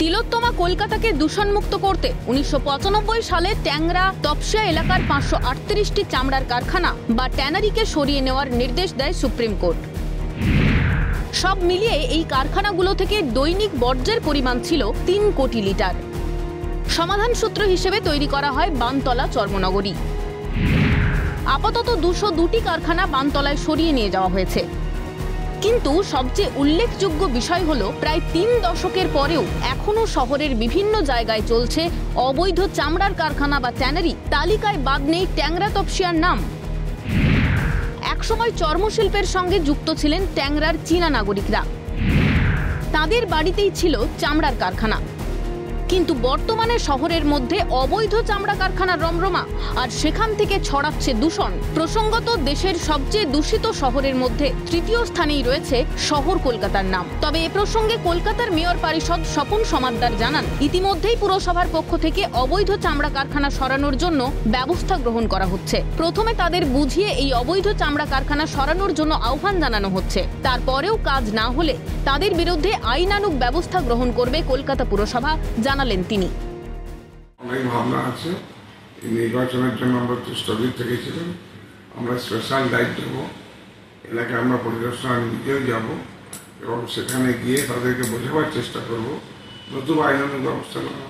তিলোত্তমা কলকাতাকে দূষণমুক্ত করতে 1995 সালে ট্যাংরা তপসিয়া এলাকার 538টি চামড়ার কারখানা বা ট্যানারিকে সরিয়ে নেওয়ার নির্দেশ দেয় সুপ্রিম কোর্ট। সব মিলিয়ে এই কারখানাগুলো থেকে দৈনিক বর্জ্যের পরিমাণ ছিল 3 কোটি লিটার। সমাধান সূত্র হিসেবে তৈরি করা হয় বানতলা চর্মনগরী। আপাতত 202টি কারখানা বানতলায় সরিয়ে নিয়ে যাওয়া হয়েছে। কিন্তু সবচেয়ে উল্লেখযোগ্য বিষয় হলো প্রায় 3 দশকের পরেও এখনো শহরের বিভিন্ন জায়গায় চলছে অবৈধ চামড়ার কারখানা বা ট্যানারি। তালিকায় বাদ নেই ট্যাংরা তপসিয়ার নাম। একসময় চর্মশিল্পের সঙ্গে যুক্ত ছিলেন ট্যাংরার চীনা নাগরিকরা। তাদের বাড়িতেই ছিল চামড়ার কারখানা। কিন্তু বর্তমানে শহরের মধ্যে অবৈধ চামড়া কারখানার রমরমা, আর সেখান থেকে ছড়াচ্ছে দূষণ। প্রসঙ্গত, দেশের সবচেয়ে দূষিত শহরের মধ্যে তৃতীয় স্থানেই রয়েছে শহর কলকাতার নাম। তবে এ প্রসঙ্গে কলকাতার মেয়র পরিষদ স্বপন সমাদ্দার জানান, ইতিমধ্যেই পুরসভার পক্ষ থেকে অবৈধ চামড়া কারখানা সরানোর জন্য ব্যবস্থা গ্রহণ করা হচ্ছে। প্রথমে তাদের বুঝিয়ে এই অবৈধ চামড়া কারখানা সরানোর জন্য আহ্বান জানানো হচ্ছে। তারপরেও কাজ না হলে তাদের বিরুদ্ধে আইনানুগ ব্যবস্থা গ্রহণ করবে কলকাতা পুরসভা, জানালেন তিনি। অনেক ভাবনা আছে। এই নির্বাচনের জন্য আমরা তো স্থগিত থেকেছিলাম। আমরা স্পেশাল দায়িত্ব দেবো। এলাকায় আমরা পরিদর্শন নিজেও যাব এবং সেখানে গিয়ে তাদেরকে বোঝাবার চেষ্টা করব, নতুন আইনানুগ ব্যবস্থা নেওয়া।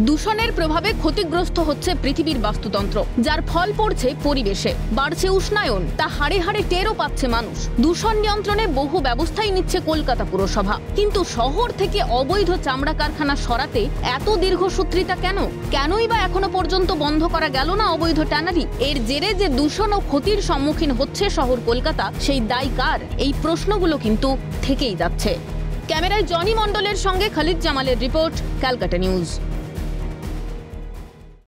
দূষণের প্রভাবে ক্ষতিগ্রস্ত হচ্ছে পৃথিবীর বাস্তুতন্ত্র, যার ফল পড়ছে পরিবেশে। বাড়ছে উষ্ণায়ন, তা হাড়ে হাড়ে টেরও পাচ্ছে মানুষ। দূষণ নিয়ন্ত্রণে বহু ব্যবস্থাই নিচ্ছে কলকাতা পুরসভা। কিন্তু শহর থেকে অবৈধ চামড়া কারখানা সরাতে এত দীর্ঘসূত্রিতা কেন? কেনই বা এখনো পর্যন্ত বন্ধ করা গেল না অবৈধ ট্যানারি? এর জেরে যে দূষণ ও ক্ষতির সম্মুখীন হচ্ছে শহর কলকাতা, সেই দায় কার? এই প্রশ্নগুলো কিন্তু থেকেই যাচ্ছে। ক্যামেরায় জনি মণ্ডলের সঙ্গে খালিদ জামালের রিপোর্ট, ক্যালকাটা নিউজ।